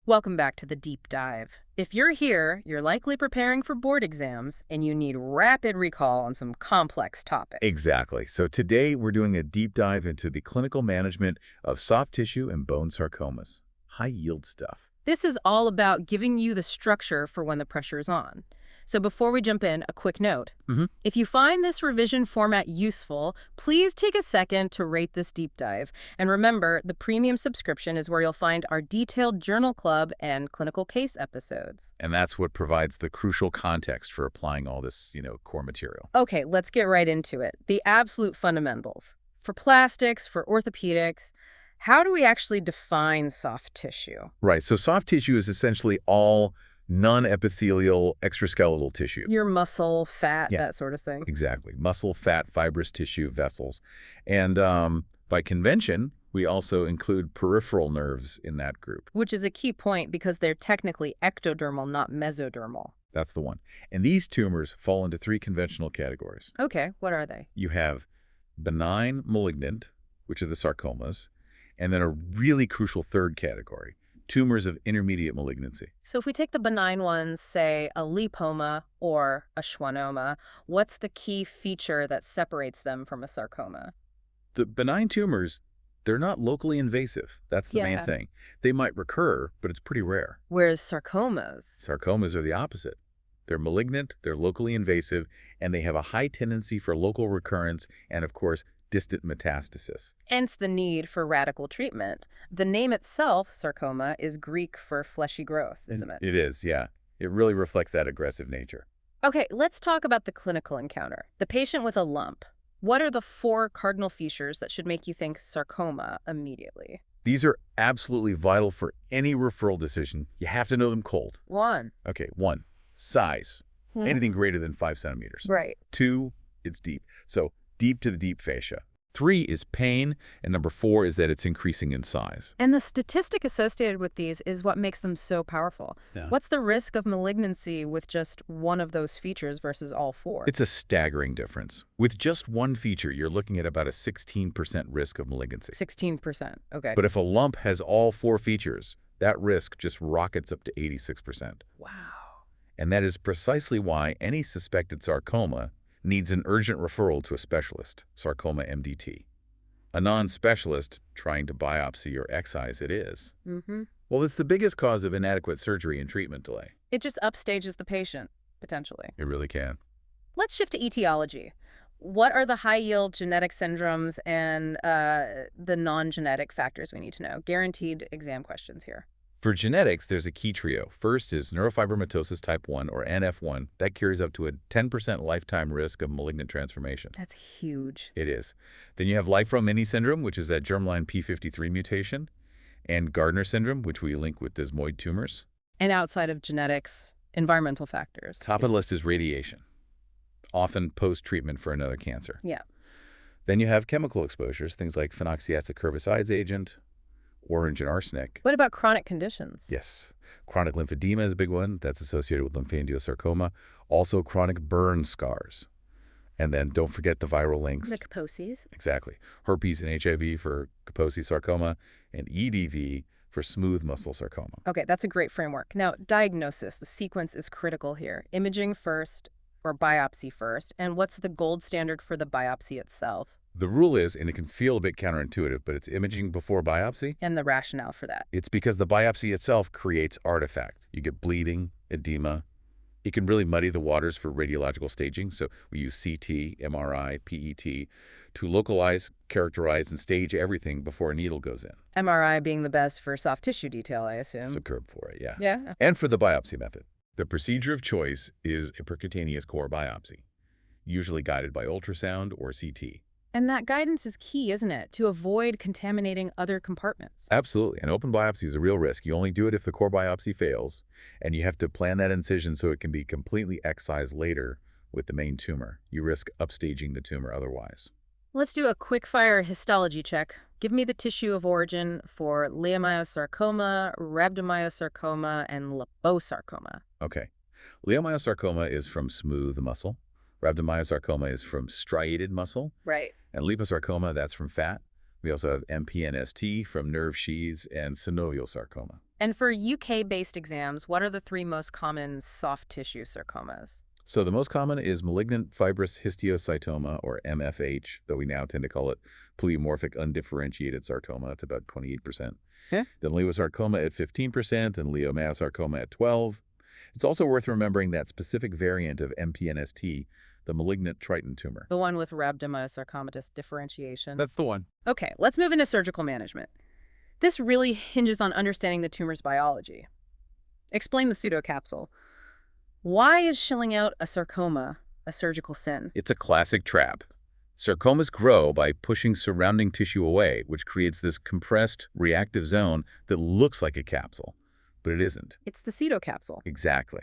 Welcome back to the deep dive. If you're here, you're likely preparing for board exams and you need rapid recall on some complex topics. Exactly. So today we're doing a deep dive into the clinical management of soft tissue and bone sarcomas. High-yield stuff. This is all about giving you the structure for when the pressure is on. So before we jump in, a quick note. If you find this revision format useful, please take a second to rate this deep dive. And remember, the premium subscription is where you'll find our detailed journal club and clinical case episodes. And that's what provides the crucial context for applying all this, core material. Okay, let's get right into it. The absolute fundamentals. For plastics, for orthopedics, how do we actually define soft tissue? Right. So soft tissue is essentially all non-epithelial extraskeletal tissue. Your muscle, fat, Yeah. that sort of thing. Exactly. Muscle, fat, fibrous tissue, vessels. And by convention, we also include peripheral nerves in that group. Which is a key point because they're technically ectodermal, not mesodermal. That's the one. And these tumors fall into three conventional categories. Okay, what are they? You have benign malignant, which are the sarcomas, and then a really crucial third category, tumors of intermediate malignancy. So if we take the benign ones, say a lipoma or a schwannoma, what's the key feature that separates them from a sarcoma? The benign tumors, they're not locally invasive. That's the main Yeah. thing. They might recur, but it's pretty rare. Whereas sarcomas, Sarcomas are the opposite. They're malignant, they're locally invasive, and they have a high tendency for local recurrence and, of course, distant metastasis. hence the need for radical treatment. The name itself, sarcoma, is Greek for fleshy growth, isn't it? It is, yeah. It really reflects that aggressive nature. Okay, let's talk about the clinical encounter. The patient with a lump. What are the four cardinal features that should make you think sarcoma immediately? These are absolutely vital for any referral decision. You have to know them cold. One. Okay, 1, size. Anything greater than 5 centimeters. Right. 2, it's deep. So deep to the deep fascia. 3 is pain, and number 4 is that it's increasing in size. And the statistic associated with these is what makes them so powerful. Yeah. What's the risk of malignancy with just one of those features versus all four? It's a staggering difference. With just one feature, you're looking at about a 16% risk of malignancy. 16%. Okay. But if a lump has all 4 features, that risk just rockets up to 86%. Wow. And that is precisely why any suspected sarcoma needs an urgent referral to a specialist, sarcoma MDT. A non-specialist trying to biopsy or excise it is. Well, it's the biggest cause of inadequate surgery and treatment delay. It just upstages the patient, potentially. It really can. Let's shift to etiology. What are the high-yield genetic syndromes and the non-genetic factors we need to know? Guaranteed exam questions here. For genetics, there's a key trio. First is neurofibromatosis type 1, or NF1. That carries up to a 10% lifetime risk of malignant transformation. That's huge. It is. Then you have Liefeld-Mini syndrome, which is that germline P53 mutation, and Gardner syndrome, which we link with desmoid tumors. And outside of genetics, environmental factors. Top of the list is radiation, often post-treatment for another cancer. Yeah. Then you have chemical exposures, things like phenoxyacid herbicides agent, orange and arsenic. What about chronic conditions? Yes. Chronic lymphedema is a big one. That's associated with lymphangiosarcoma. Also chronic burn scars. And then don't forget the viral links. The Kaposi's. Exactly. Herpes and HIV for Kaposi sarcoma, and EDV for smooth muscle sarcoma. Okay, that's a great framework. Now, diagnosis. The sequence is critical here. Imaging first or biopsy first. And what's the gold standard for the biopsy itself? The rule is, and it can feel a bit counterintuitive, but it's imaging before biopsy. And the rationale for that. It's because the biopsy itself creates artifact. You get bleeding, edema. It can really muddy the waters for radiological staging, so we use CT, MRI, PET to localize, characterize, and stage everything before a needle goes in. MRI being the best for soft tissue detail, I assume. Superb for it, yeah. Yeah. And for the biopsy method. The procedure of choice is a percutaneous core biopsy, usually guided by ultrasound or CT. And that guidance is key, isn't it? To avoid contaminating other compartments. Absolutely. An open biopsy is a real risk. You only do it if the core biopsy fails, and you have to plan that incision so it can be completely excised later with the main tumor. You risk upstaging the tumor otherwise. Let's do a quick-fire histology check. Give me the tissue of origin for leiomyosarcoma, rhabdomyosarcoma, and liposarcoma. Okay. Leiomyosarcoma is from smooth muscle. Rhabdomyosarcoma is from striated muscle. Right. And liposarcoma, that's from fat. We also have MPNST from nerve sheaths and synovial sarcoma. And for UK-based exams, what are the three most common soft tissue sarcomas? So the most common is malignant fibrous histiocytoma, or MFH, though we now tend to call it pleomorphic undifferentiated sarcoma. It's about 28%. Yeah. Then leiomyosarcoma at 15% and leiomyosarcoma at 12%. It's also worth remembering that specific variant of MPNST, the malignant Triton tumor. The one with rhabdomyosarcomatous differentiation. That's the one. Okay, let's move into surgical management. This really hinges on understanding the tumor's biology. Explain the pseudocapsule. Why is shilling out a sarcoma a surgical sin? It's a classic trap. Sarcomas grow by pushing surrounding tissue away, which creates this compressed, reactive zone that looks like a capsule, but it isn't. It's the pseudocapsule. Exactly.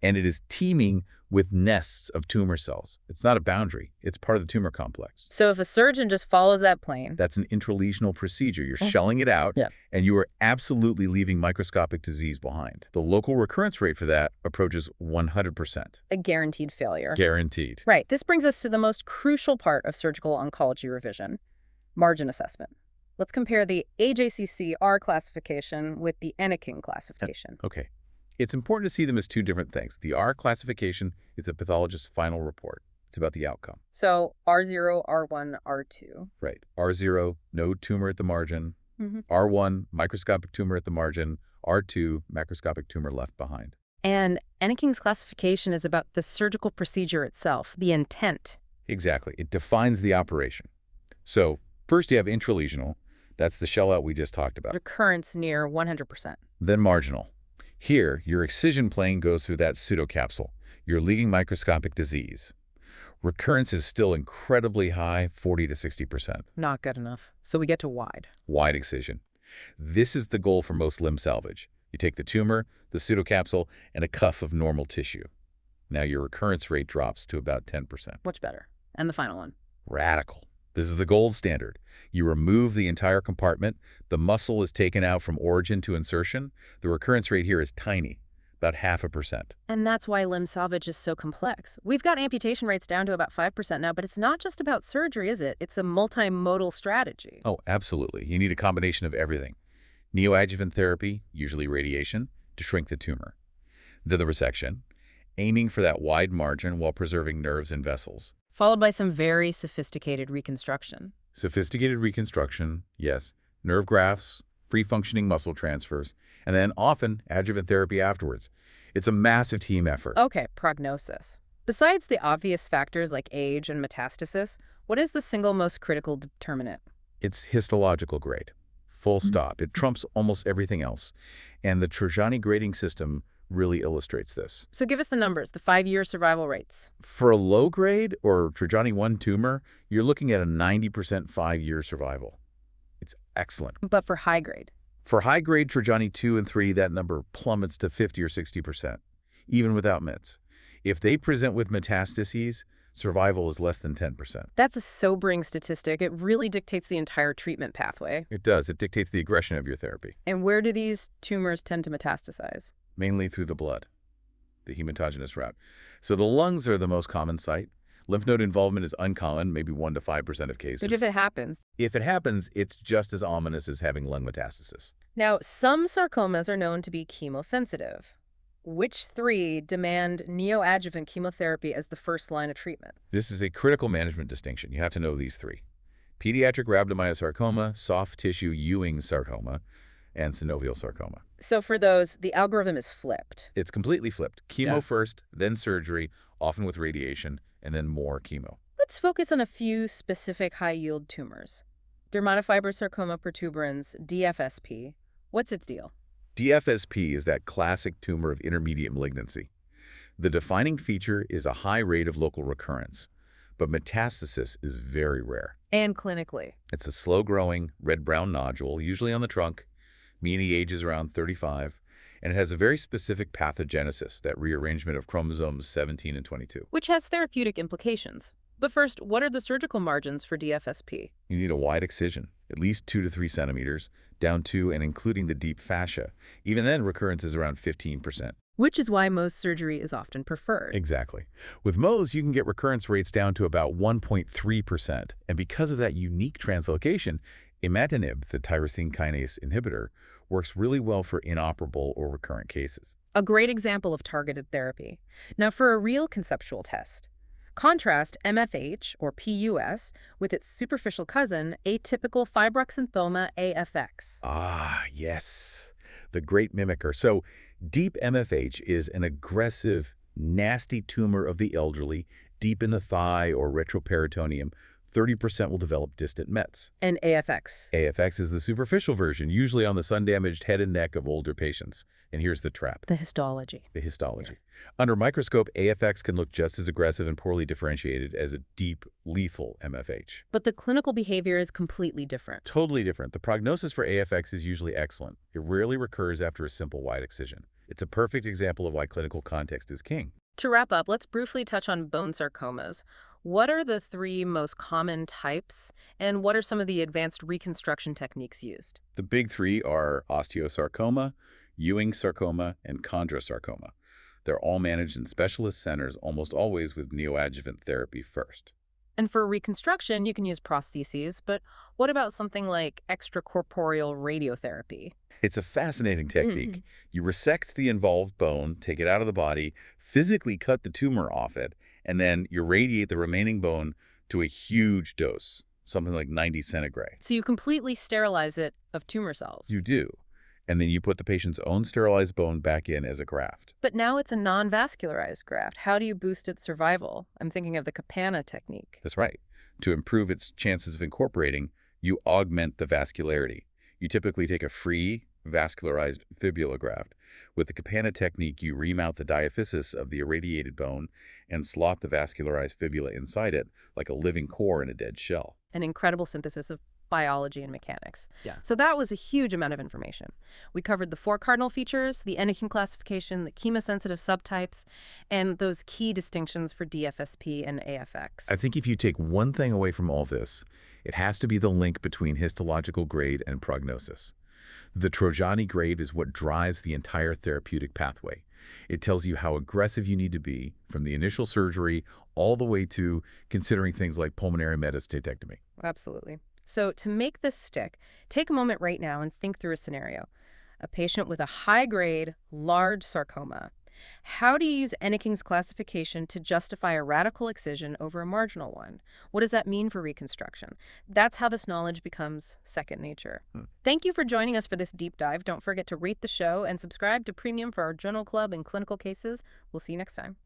And it is teeming with nests of tumor cells. It's not a boundary. It's part of the tumor complex. So if a surgeon just follows that plane... That's an intralesional procedure. You're shelling it out, and you are absolutely leaving microscopic disease behind. The local recurrence rate for that approaches 100%. A guaranteed failure. Guaranteed. Right. This brings us to the most crucial part of surgical oncology revision, margin assessment. Let's compare the AJCC-R classification with the Enneking classification. Okay. It's important to see them as two different things. The R classification is the pathologist's final report. It's about the outcome. So R0, R1, R2. Right. R0, no tumor at the margin. R1, microscopic tumor at the margin. R2, macroscopic tumor left behind. And Enneking's classification is about the surgical procedure itself, the intent. Exactly. It defines the operation. So first you have intralesional. That's the shell out we just talked about. Recurrence near 100%. Then marginal. Here, your excision plane goes through that pseudocapsule. You're leaving microscopic disease. Recurrence is still incredibly high, 40 to 60%. Not good enough. So we get to wide. Wide excision. This is the goal for most limb salvage. You take the tumor, the pseudocapsule, and a cuff of normal tissue. Now your recurrence rate drops to about 10%. Much better. And the final one. Radical. This is the gold standard. You remove the entire compartment, the muscle is taken out from origin to insertion. The recurrence rate here is tiny, about 0.5%. And that's why limb salvage is so complex. We've got amputation rates down to about 5% now, but it's not just about surgery, is it? It's a multimodal strategy. Oh, absolutely. You need a combination of everything. Neoadjuvant therapy, usually radiation, to shrink the tumor. Then the resection, aiming for that wide margin while preserving nerves and vessels. Followed by some very sophisticated reconstruction. Sophisticated reconstruction, yes. Nerve grafts, free-functioning muscle transfers, and then often adjuvant therapy afterwards. It's a massive team effort. Okay, prognosis. Besides the obvious factors like age and metastasis, what is the single most critical determinant? It's histological grade. Full stop. It trumps almost everything else. And the Trajani grading system really illustrates this. So give us the numbers, the 5-year survival rates. For a low grade or Trajani 1 tumor, you're looking at a 90% 5-year survival. It's excellent. But for high grade? For high grade Trajani 2 and 3, that number plummets to 50 or 60%, even without meds. If they present with metastases, survival is less than 10%. That's a sobering statistic. It really dictates the entire treatment pathway. It does. It dictates the aggression of your therapy. And where do these tumors tend to metastasize? Mainly through the blood, the hematogenous route. So the lungs are the most common site. Lymph node involvement is uncommon, maybe 1 to 5% of cases. But if it happens? If it happens, it's just as ominous as having lung metastasis. Now, some sarcomas are known to be chemosensitive. Which 3 demand neoadjuvant chemotherapy as the first line of treatment? This is a critical management distinction. You have to know these 3. Pediatric rhabdomyosarcoma, soft tissue Ewing sarcoma, and synovial sarcoma. So for those, the algorithm is flipped. It's completely flipped. Chemo first, then surgery, often with radiation, and then more chemo. Let's focus on a few specific high-yield tumors. Dermatofibrosarcoma protuberans, DFSP. What's its deal? DFSP is that classic tumor of intermediate malignancy. The defining feature is a high rate of local recurrence, but metastasis is very rare. And clinically? It's a slow-growing, red-brown nodule, usually on the trunk. Mean age is around 35, and it has a very specific pathogenesis, that rearrangement of chromosomes 17 and 22. Which has therapeutic implications. But first, what are the surgical margins for DFSP? You need a wide excision, at least 2 to 3 centimeters, down to and including the deep fascia. Even then, recurrence is around 15%. Which is why Mohs surgery is often preferred. Exactly. With Mohs, you can get recurrence rates down to about 1.3%. And because of that unique translocation, imatinib, the tyrosine kinase inhibitor, Works really well for inoperable or recurrent cases. A great example of targeted therapy. Now, for a real conceptual test, contrast MFH, or PUS, with its superficial cousin, atypical fibroxanthoma AFX. Ah, yes. The great mimicker. So, deep MFH is an aggressive, nasty tumor of the elderly, deep in the thigh or retroperitoneum. 30% will develop distant mets. And AFX. AFX is the superficial version, usually on the sun-damaged head and neck of older patients. And here's the trap. The histology. The histology. Under microscope, AFX can look just as aggressive and poorly differentiated as a deep, lethal MFH. But the clinical behavior is completely different. Totally different. The prognosis for AFX is usually excellent. It rarely recurs after a simple wide excision. It's a perfect example of why clinical context is king. To wrap up, let's briefly touch on bone sarcomas. What are the 3 most common types, and what are some of the advanced reconstruction techniques used? The big 3 are osteosarcoma, Ewing sarcoma, and chondrosarcoma. They're all managed in specialist centers, almost always with neoadjuvant therapy first. And for reconstruction, you can use prostheses, but what about something like extracorporeal radiotherapy? It's a fascinating technique. You resect the involved bone, take it out of the body, physically cut the tumor off it, and then you radiate the remaining bone to a huge dose, something like 90 centigrade. So you completely sterilize it of tumor cells. You do. And then you put the patient's own sterilized bone back in as a graft. But now it's a non-vascularized graft. How do you boost its survival? I'm thinking of the Capana technique. That's right. To improve its chances of incorporating, you augment the vascularity. You typically take a free, vascularized fibula graft. With the Capana technique, you remount the diaphysis of the irradiated bone and slot the vascularized fibula inside it like a living core in a dead shell. An incredible synthesis of biology and mechanics. Yeah. So that was a huge amount of information. We covered the 4 cardinal features, the Anakin classification, the chemosensitive subtypes, and those key distinctions for DFSP and AFX. I think if you take one thing away from all this, it has to be the link between histological grade and prognosis. The Trojani grade is what drives the entire therapeutic pathway. It tells you how aggressive you need to be from the initial surgery all the way to considering things like pulmonary metastatectomy. Absolutely. So to make this stick, take a moment right now and think through a scenario. A patient with a high-grade, large sarcoma. How do you use Enneking's classification to justify a radical excision over a marginal one? What does that mean for reconstruction? That's how this knowledge becomes second nature. Thank you for joining us for this deep dive. Don't forget to rate the show and subscribe to Premium for our journal club and clinical cases. We'll see you next time.